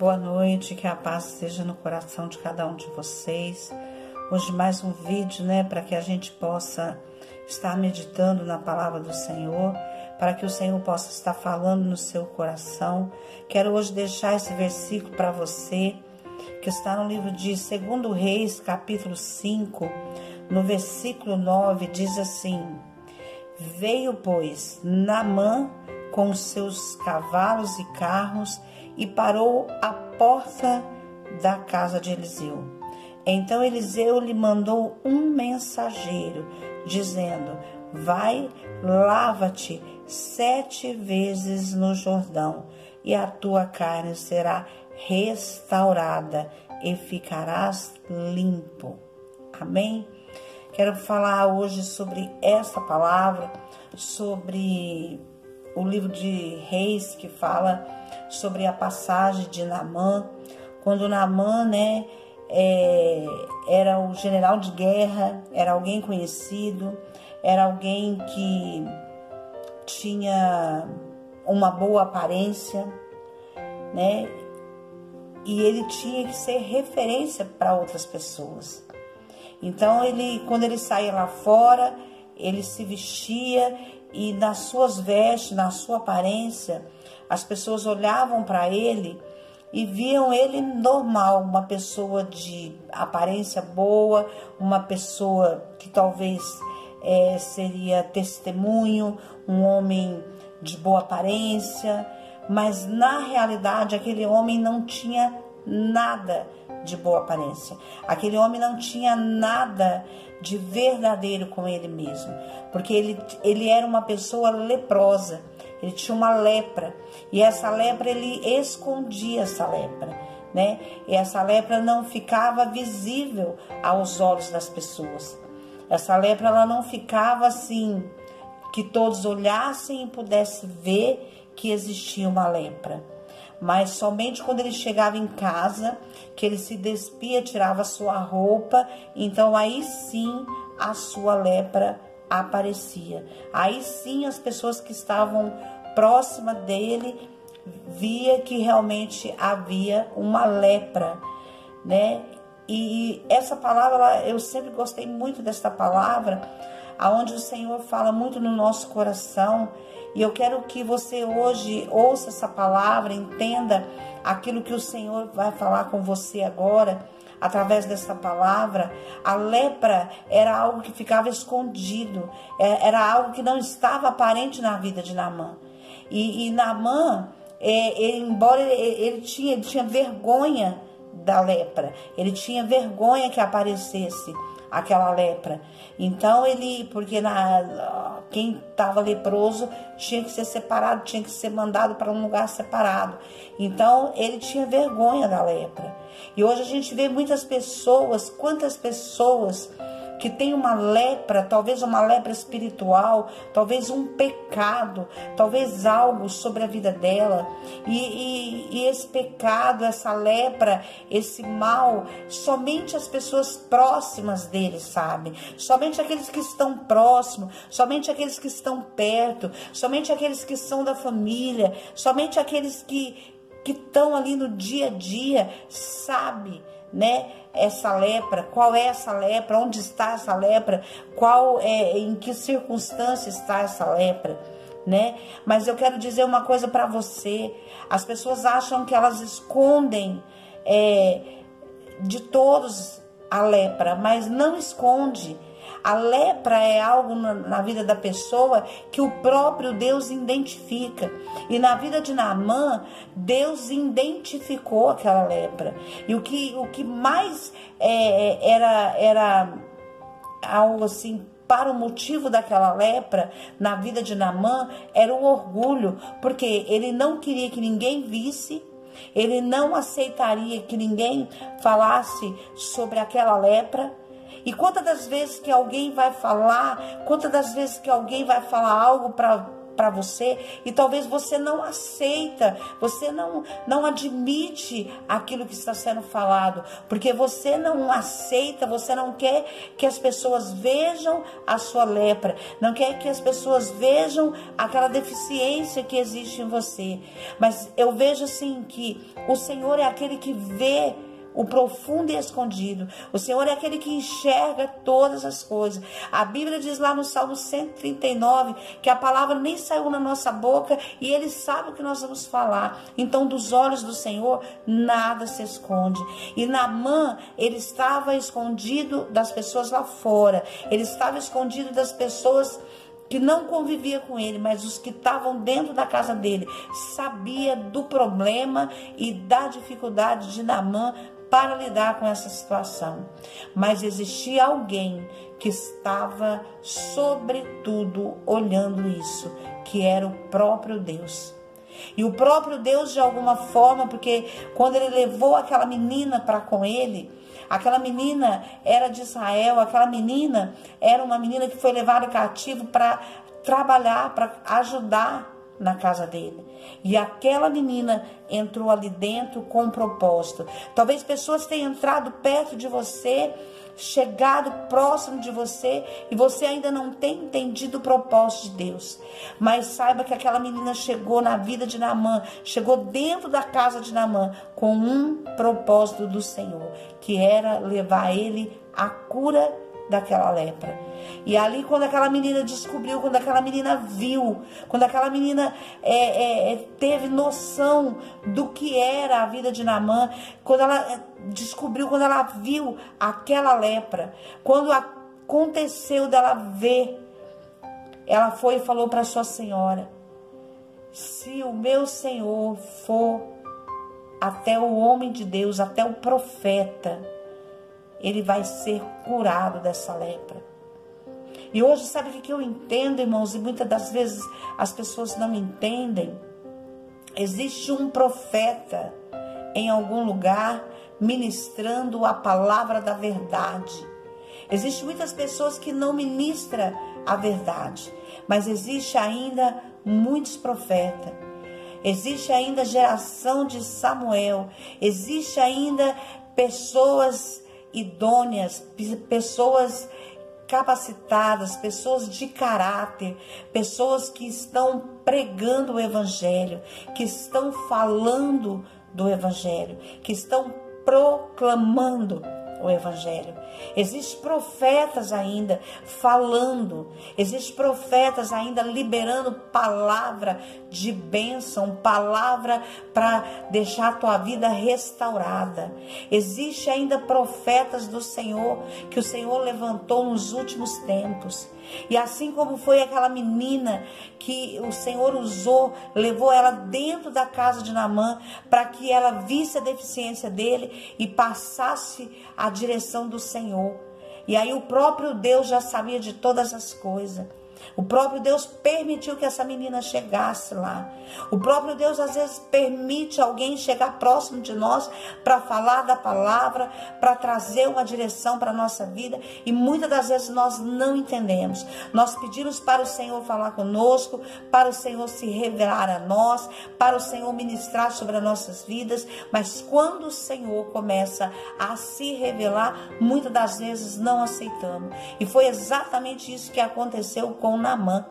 Boa noite, que a paz esteja no coração de cada um de vocês. Hoje mais um vídeo, para que a gente possa estar meditando na palavra do Senhor, para que o Senhor possa estar falando no seu coração. Quero hoje deixar esse versículo para você, que está no livro de 2 Reis, capítulo 5, no versículo 9, diz assim: Veio, pois, Naamã com seus cavalos e carros e parou à porta da casa de Eliseu. Então Eliseu lhe mandou um mensageiro, dizendo: Vai, lava-te 7 vezes no Jordão, e a tua carne será restaurada e ficarás limpo. Amém? Quero falar hoje sobre essa palavra, sobre o livro de Reis, que fala sobre a passagem de Naamã, quando Naamã, era o general de guerra, era alguém conhecido, era alguém que tinha uma boa aparência, e ele tinha que ser referência para outras pessoas. Então, quando ele saía lá fora, ele se vestia e nas suas vestes, na sua aparência, as pessoas olhavam para ele e viam ele normal, uma pessoa de aparência boa, uma pessoa que talvez seria testemunho, um homem de boa aparência, mas na realidade aquele homem não tinha nada de boa aparência. Aquele homem não tinha nada de verdadeiro com ele mesmo, porque ele era uma pessoa leprosa, ele tinha uma lepra, e essa lepra, ele escondia essa lepra, e essa lepra não ficava visível aos olhos das pessoas. Essa lepra, ela não ficava assim, que todos olhassem e pudessem ver que existia uma lepra. Mas somente quando ele chegava em casa, que ele se despia, tirava a sua roupa, então aí sim a sua lepra aparecia. Aí sim as pessoas que estavam próximas dele via que realmente havia uma lepra, E essa palavra, eu sempre gostei muito desta palavra, aonde o Senhor fala muito no nosso coração. E eu quero que você hoje ouça essa palavra, entenda aquilo que o Senhor vai falar com você agora, através dessa palavra. A lepra era algo que ficava escondido, era algo que não estava aparente na vida de Naamã. E Naamã, embora ele tinha vergonha da lepra, ele tinha vergonha que aparecesse aquela lepra. Então porque quem estava leproso tinha que ser separado, tinha que ser mandado para um lugar separado. Então ele tinha vergonha da lepra. E hoje a gente vê muitas pessoas, quantas pessoas que tem uma lepra, talvez uma lepra espiritual, talvez um pecado, talvez algo sobre a vida dela, e esse pecado, essa lepra, esse mal, somente as pessoas próximas dele sabem, somente aqueles que estão próximos, somente aqueles que estão perto, somente aqueles que são da família, somente aqueles que estão ali no dia a dia, sabe, essa lepra, qual é essa lepra, onde está essa lepra, em que circunstância está essa lepra, Mas eu quero dizer uma coisa para você: as pessoas acham que elas escondem de todos a lepra, mas não esconde. A lepra é algo na vida da pessoa que o próprio Deus identifica. E na vida de Naamã, Deus identificou aquela lepra. E o que mais era algo assim, para o motivo daquela lepra na vida de Naamã, era o orgulho, porque ele não queria que ninguém visse. Ele não aceitaria que ninguém falasse sobre aquela lepra. E quantas das vezes que alguém vai falar, quantas das vezes que alguém vai falar algo para para você e talvez você não aceita, você não admite aquilo que está sendo falado, porque você não aceita, você não quer que as pessoas vejam a sua lepra, não quer que as pessoas vejam aquela deficiência que existe em você. Mas eu vejo assim que o Senhor é aquele que vê o profundo e escondido. O Senhor é aquele que enxerga todas as coisas. A Bíblia diz lá no Salmo 139 que a palavra nem saiu na nossa boca e Ele sabe o que nós vamos falar. Então, dos olhos do Senhor, nada se esconde. E Naamã, ele estava escondido das pessoas lá fora. Ele estava escondido das pessoas que não convivia com ele, mas os que estavam dentro da casa dele sabia do problema e da dificuldade de Naamã para lidar com essa situação. Mas existia alguém que estava sobretudo olhando isso, que era o próprio Deus. E o próprio Deus, de alguma forma, porque quando ele levou aquela menina para com ele, aquela menina era de Israel, aquela menina era uma menina que foi levada cativo para trabalhar, para ajudar na casa dele. E aquela menina entrou ali dentro com um propósito. Talvez pessoas tenham entrado perto de você, chegado próximo de você, e você ainda não tem entendido o propósito de Deus. Mas saiba que aquela menina chegou na vida de Naamã, chegou dentro da casa de Naamã com um propósito do Senhor, que era levar ele à cura daquela lepra. E ali, quando aquela menina descobriu, quando aquela menina viu, quando aquela menina teve noção do que era a vida de Naamã, quando ela descobriu, quando ela viu aquela lepra, quando aconteceu dela ver, ela foi e falou para sua senhora: se o meu Senhor for até o homem de Deus, até o profeta, ele vai ser curado dessa lepra. E hoje, sabe o que eu entendo, irmãos? E muitas das vezes as pessoas não entendem. Existe um profeta em algum lugar ministrando a palavra da verdade. Existem muitas pessoas que não ministram a verdade, mas existe ainda muitos profetas. Existe ainda geração de Samuel. Existe ainda pessoas idôneas, pessoas capacitadas, pessoas de caráter, pessoas que estão pregando o Evangelho, que estão falando do Evangelho, que estão proclamando o Evangelho. Existem profetas ainda falando, existem profetas ainda liberando palavra de bênção, palavra para deixar a tua vida restaurada. Existe ainda profetas do Senhor que o Senhor levantou nos últimos tempos. E assim como foi aquela menina que o Senhor usou, levou ela dentro da casa de Naamã para que ela visse a deficiência dele e passasse a direção do Senhor. E aí o próprio Deus já sabia de todas as coisas. O próprio Deus permitiu que essa menina chegasse lá. O próprio Deus às vezes permite alguém chegar próximo de nós para falar da palavra, para trazer uma direção para a nossa vida. E muitas das vezes nós não entendemos. Nós pedimos para o Senhor falar conosco, para o Senhor se revelar a nós, para o Senhor ministrar sobre as nossas vidas. Mas quando o Senhor começa a se revelar, muitas das vezes não aceitamos. E foi exatamente isso que aconteceu com Naamã.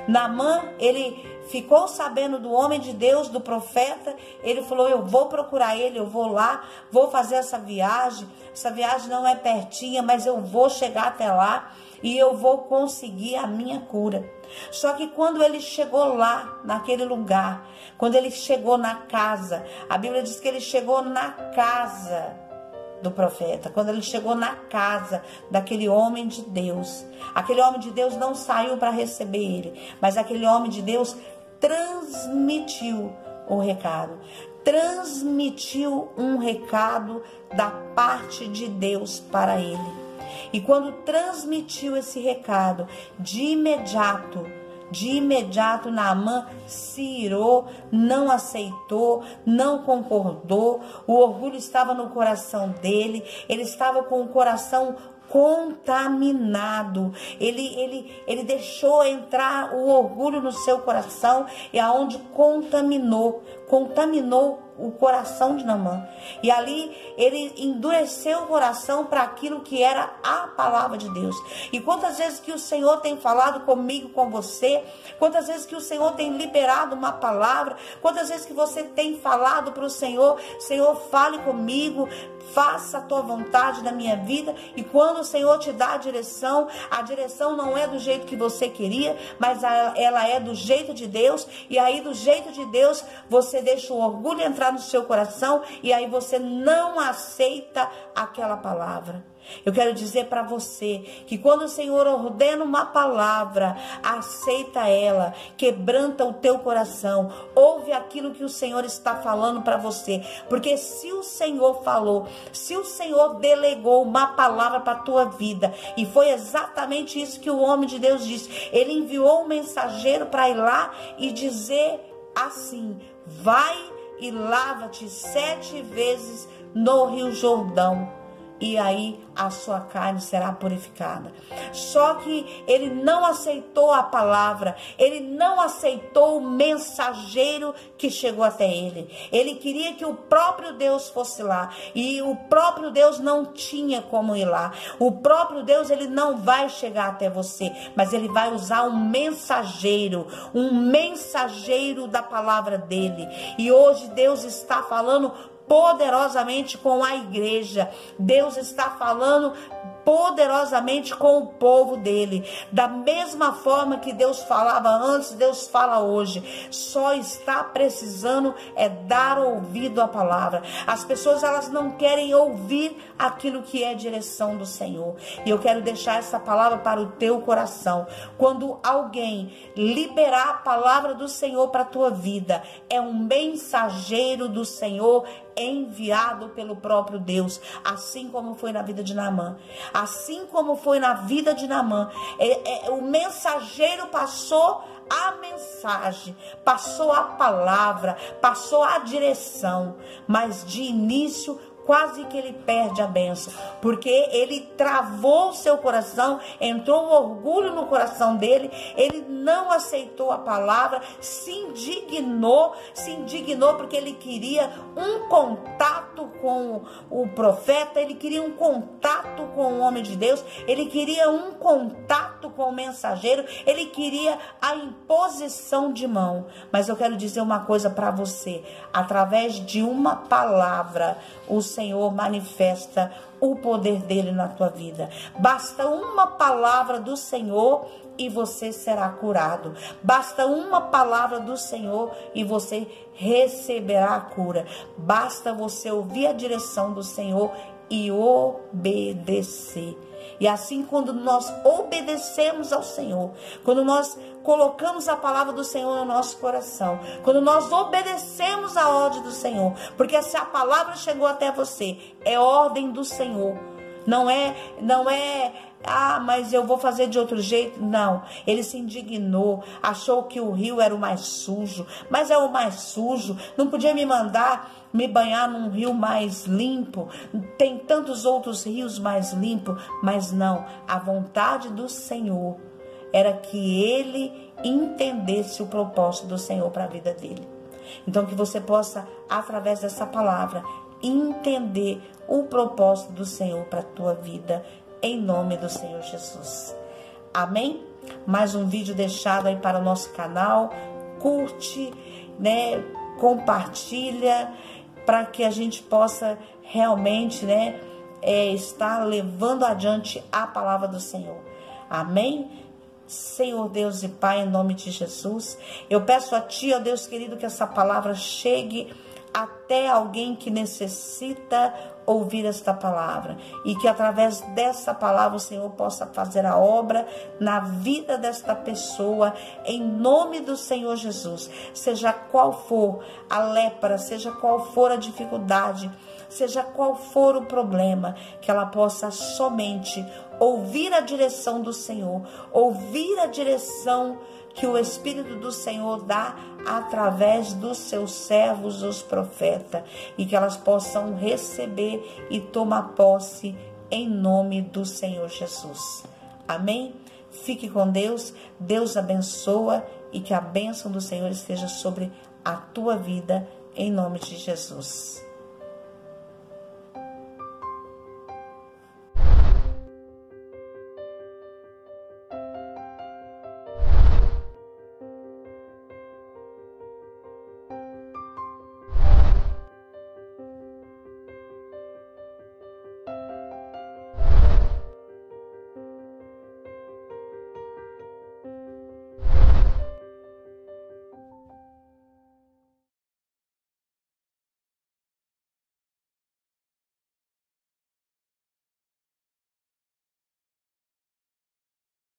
Naamã, ele ficou sabendo do homem de Deus, do profeta. Ele falou: eu vou procurar ele, eu vou lá, vou fazer essa viagem. Essa viagem não é pertinha, mas eu vou chegar até lá e eu vou conseguir a minha cura. Só que quando ele chegou lá, naquele lugar, quando ele chegou na casa, a Bíblia diz que ele chegou na casa do profeta. Quando ele chegou na casa daquele homem de Deus, aquele homem de Deus não saiu para receber ele, mas aquele homem de Deus transmitiu o recado. Transmitiu um recado da parte de Deus para ele. E quando transmitiu esse recado, de imediato Naamã se irou, não aceitou, não concordou. O orgulho estava no coração dele, ele estava com o coração contaminado. Ele deixou entrar o orgulho no seu coração, e aonde contaminou o coração de Naamã. E ali ele endureceu o coração para aquilo que era a palavra de Deus. E quantas vezes que o Senhor tem falado comigo, com você, quantas vezes que o Senhor tem liberado uma palavra, quantas vezes que você tem falado para o Senhor: Senhor, fale comigo, faça a tua vontade na minha vida. E quando o Senhor te dá a direção não é do jeito que você queria, mas ela é do jeito de Deus. E aí, do jeito de Deus, você deixa o orgulho entrar no seu coração, e aí você não aceita aquela palavra. Eu quero dizer para você que quando o Senhor ordena uma palavra, aceita ela, quebranta o teu coração, ouve aquilo que o Senhor está falando para você, porque se o Senhor falou, se o Senhor delegou uma palavra para a tua vida, e foi exatamente isso que o homem de Deus disse, ele enviou um mensageiro para ir lá e dizer assim: vai e lava-te 7 vezes no Rio Jordão, e aí a sua carne será purificada. Só que ele não aceitou a palavra, ele não aceitou o mensageiro que chegou até ele. Ele queria que o próprio Deus fosse lá, e o próprio Deus não tinha como ir lá. O próprio Deus, ele não vai chegar até você, mas ele vai usar um mensageiro da palavra dele. E hoje Deus está falando poderosamente com a igreja. Deus está falando poderosamente com o povo dele. Da mesma forma que Deus falava antes, Deus fala hoje. Só está precisando dar ouvido à palavra. As pessoas, elas não querem ouvir aquilo que é direção do Senhor. E eu quero deixar essa palavra para o teu coração. Quando alguém liberar a palavra do Senhor para a tua vida, é um mensageiro do Senhor enviado pelo próprio Deus, assim como foi na vida de Naamã. Assim como foi na vida de Naamã, o mensageiro passou a mensagem, passou a palavra, passou a direção, mas de início quase que ele perde a bênção, porque ele travou o seu coração, entrou o orgulho no coração dele, ele não aceitou a palavra, se indignou porque ele queria um contato com o profeta, ele queria um contato com o homem de Deus, ele queria um contato com o mensageiro, ele queria a imposição de mão. Mas eu quero dizer uma coisa para você: através de uma palavra, o Senhor manifesta o poder dele na tua vida. Basta uma palavra do Senhor e você será curado. Basta uma palavra do Senhor e você receberá a cura. Basta você ouvir a direção do Senhor e obedecer. E assim, quando nós obedecemos ao Senhor, quando nós colocamos a palavra do Senhor no nosso coração, quando nós obedecemos a ordem do Senhor, porque se a palavra chegou até você, é ordem do Senhor. Não é, mas eu vou fazer de outro jeito. Não, ele se indignou, achou que o rio era o mais sujo, mas é o mais sujo, não podia me mandar me banhar num rio mais limpo, tem tantos outros rios mais limpos. Mas não, a vontade do Senhor era que ele entendesse o propósito do Senhor para a vida dele. Então que você possa, através dessa palavra, entender o propósito do Senhor para a tua vida, em nome do Senhor Jesus. Amém? Mais um vídeo deixado aí para o nosso canal. Curte, compartilha, para que a gente possa realmente, estar levando adiante a palavra do Senhor. Amém? Senhor Deus e Pai, em nome de Jesus, eu peço a Ti, ó Deus querido, que essa palavra chegue até alguém que necessita ouvir esta palavra, e que através dessa palavra o Senhor possa fazer a obra na vida desta pessoa, em nome do Senhor Jesus. Seja qual for a lepra, seja qual for a dificuldade, seja qual for o problema, que ela possa somente ouvir a direção do Senhor, ouvir a direção que o Espírito do Senhor dá através dos seus servos, os profetas, e que elas possam receber e tomar posse em nome do Senhor Jesus. Amém? Fique com Deus, Deus abençoa e que a bênção do Senhor esteja sobre a tua vida, em nome de Jesus.